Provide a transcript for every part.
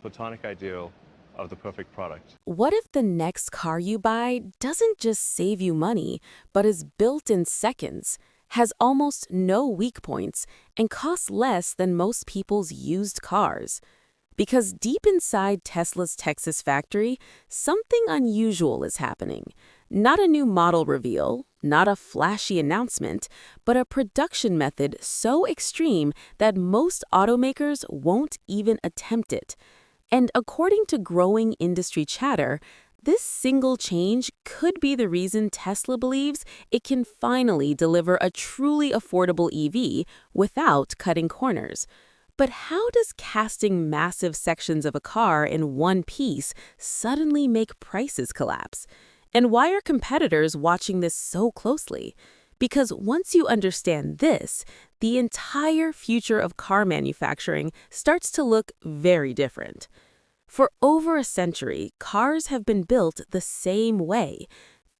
platonic ideal of the perfect product. What if the next car you buy doesn't just save you money, but is built in seconds, has almost no weak points, and costs less than most people's used cars? Because deep inside Tesla's Texas factory, something unusual is happening. Not a new model reveal, not a flashy announcement, but a production method so extreme that most automakers won't even attempt it. And according to growing industry chatter, this single change could be the reason Tesla believes it can finally deliver a truly affordable EV without cutting corners. But how does casting massive sections of a car in one piece suddenly make prices collapse? And why are competitors watching this so closely? Because once you understand this, the entire future of car manufacturing starts to look very different. For over a century, cars have been built the same way.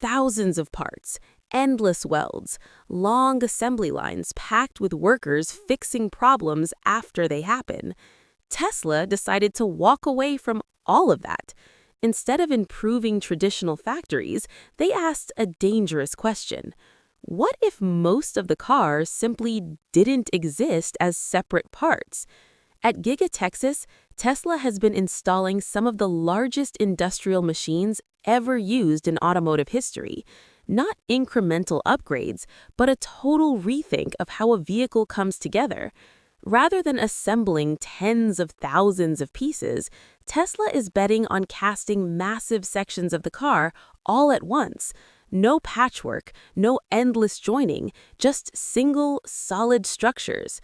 Thousands of parts, endless welds, long assembly lines packed with workers fixing problems after they happen. Tesla decided to walk away from all of that. Instead of improving traditional factories, they asked a dangerous question. What if most of the cars simply didn't exist as separate parts? At Giga Texas, Tesla has been installing some of the largest industrial machines ever used in automotive history. Not incremental upgrades, but a total rethink of how a vehicle comes together. Rather than assembling tens of thousands of pieces, Tesla is betting on casting massive sections of the car all at once. No patchwork, no endless joining, just single, solid structures.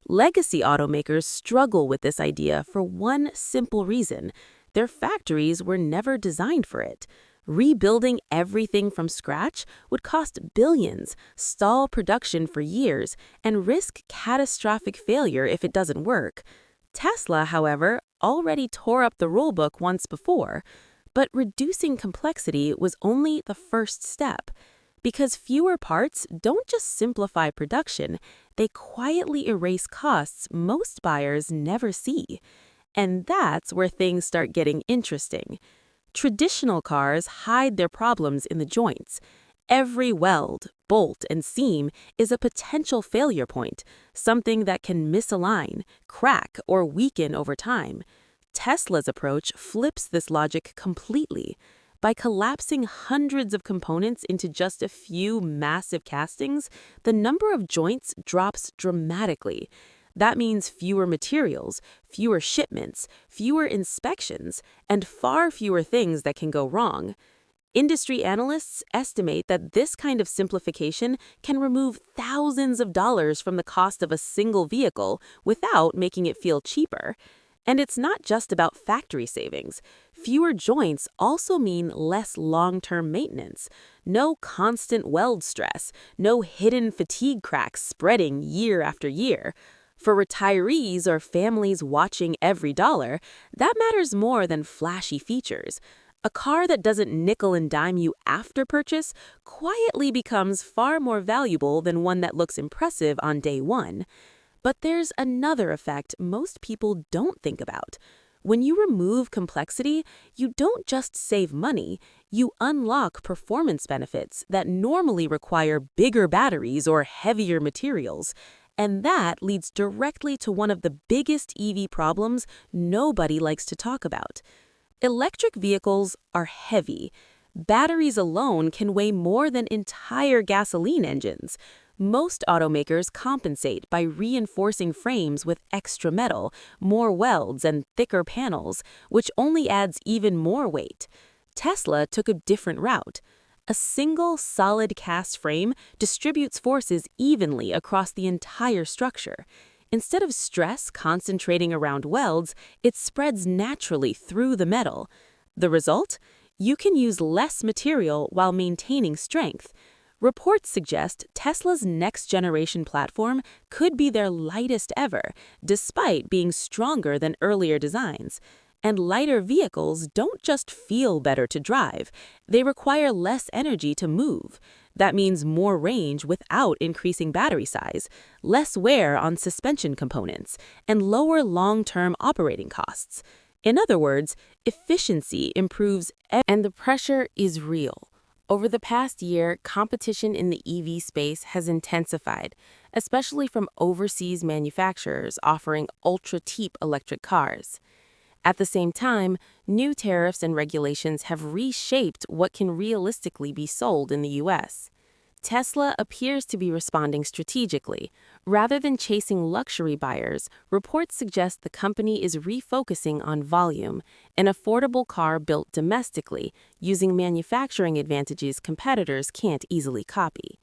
Legacy automakers struggle with this idea for one simple reason: their factories were never designed for it. Rebuilding everything from scratch would cost billions, stall production for years, and risk catastrophic failure if it doesn't work. Tesla, however, already tore up the rulebook once before, but reducing complexity was only the first step. Because fewer parts don't just simplify production, they quietly erase costs most buyers never see. And that's where things start getting interesting. Traditional cars hide their problems in the joints. Every weld, bolt, and seam is a potential failure point, something that can misalign, crack, or weaken over time. Tesla's approach flips this logic completely. By collapsing hundreds of components into just a few massive castings, the number of joints drops dramatically. That means fewer materials, fewer shipments, fewer inspections, and far fewer things that can go wrong. Industry analysts estimate that this kind of simplification can remove thousands of dollars from the cost of a single vehicle without making it feel cheaper. And it's not just about factory savings. Fewer joints also mean less long-term maintenance. No constant weld stress, no hidden fatigue cracks spreading year after year. For retirees or families watching every dollar, that matters more than flashy features. A car that doesn't nickel and dime you after purchase quietly becomes far more valuable than one that looks impressive on day one. But there's another effect most people don't think about. When you remove complexity, you don't just save money, you unlock performance benefits that normally require bigger batteries or heavier materials. And that leads directly to one of the biggest EV problems nobody likes to talk about. Electric vehicles are heavy. Batteries alone can weigh more than entire gasoline engines. Most automakers compensate by reinforcing frames with extra metal, more welds, and thicker panels, which only adds even more weight. Tesla took a different route. A single solid cast frame distributes forces evenly across the entire structure. Instead of stress concentrating around welds, it spreads naturally through the metal. The result? You can use less material while maintaining strength. Reports suggest Tesla's next-generation platform could be their lightest ever, despite being stronger than earlier designs. And lighter vehicles don't just feel better to drive, they require less energy to move. That means more range without increasing battery size, less wear on suspension components, and lower long-term operating costs. In other words, efficiency improves and the pressure is real. Over the past year, competition in the EV space has intensified, especially from overseas manufacturers offering ultra-cheap electric cars. At the same time, new tariffs and regulations have reshaped what can realistically be sold in the U.S. Tesla appears to be responding strategically. Rather than chasing luxury buyers, reports suggest the company is refocusing on volume, an affordable car built domestically, using manufacturing advantages competitors can't easily copy.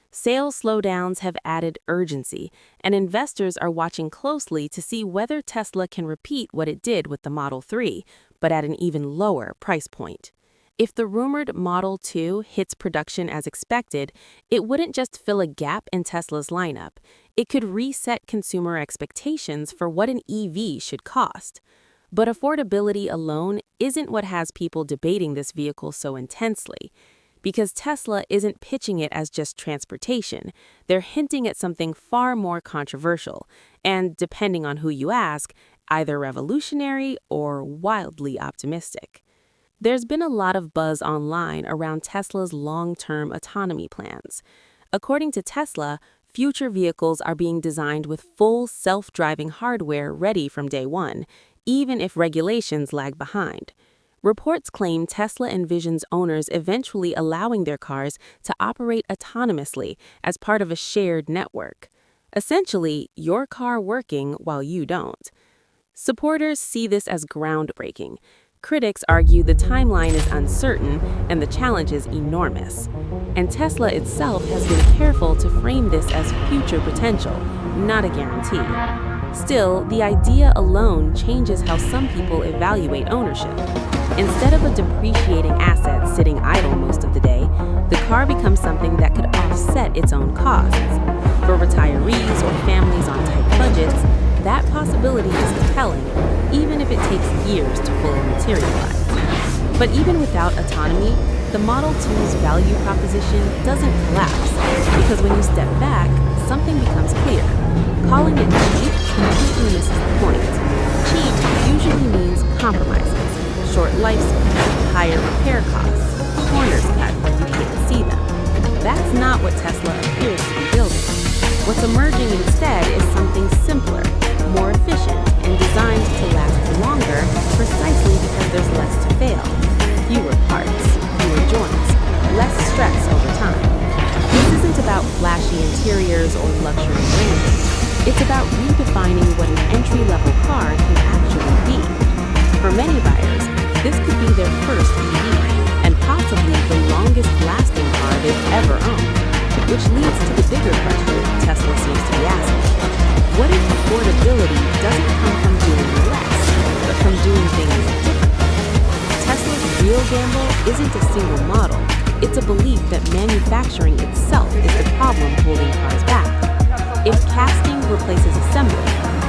Sales slowdowns have added urgency, and investors are watching closely to see whether Tesla can repeat what it did with the Model 3, but at an even lower price point. If the rumored Model 2 hits production as expected, it wouldn't just fill a gap in Tesla's lineup, it could reset consumer expectations for what an EV should cost. But affordability alone isn't what has people debating this vehicle so intensely. Because Tesla isn't pitching it as just transportation, they're hinting at something far more controversial, and depending on who you ask, either revolutionary or wildly optimistic. There's been a lot of buzz online around Tesla's long-term autonomy plans. According to Tesla, future vehicles are being designed with full self-driving hardware ready from day one, even if regulations lag behind. Reports claim Tesla envisions owners eventually allowing their cars to operate autonomously as part of a shared network. Essentially, your car working while you don't. Supporters see this as groundbreaking. Critics argue the timeline is uncertain and the challenge is enormous. And Tesla itself has been careful to frame this as future potential, not a guarantee. Still, the idea alone changes how some people evaluate ownership. Instead of a depreciating asset sitting idle most of the day, the car becomes something that could offset its own costs. For retirees or families on tight budgets, that possibility is compelling, even if it takes years to fully materialize. But even without autonomy, the Model 2's value proposition doesn't collapse, because when you step back, something becomes clear. Calling it cheap completely misses the point. Cheap usually means compromises, short lifespan, higher repair costs, corners cut where you can't see them. That's not what Tesla appears to be building. What's emerging instead is something simpler, more efficient, and designed to last longer precisely because there's less to fail. Fewer parts, fewer joints, less stress over time. This isn't about flashy interiors or luxury branding. It's about redefining what an entry-level car can actually be. For many buyers, this could be their first EV, and possibly the longest-lasting car they've ever owned, which leads to the bigger question Tesla seems to be asking. What if affordability doesn't come from doing less, but from doing things differently? Tesla's real gamble isn't a single model. It's a belief that manufacturing itself is the problem holding cars back. If casting replaces assembly,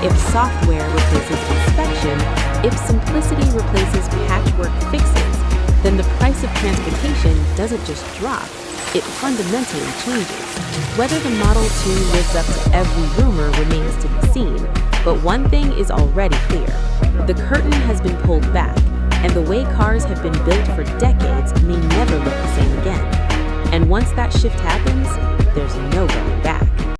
if software replaces inspection, if simplicity replaces patchwork fixes, then the price of transportation doesn't just drop, it fundamentally changes. Whether the Model 2 lives up to every rumor remains to be seen, but one thing is already clear. The curtain has been pulled back, and the way cars have been built for decades may never look the same again. And once that shift happens, there's no going back.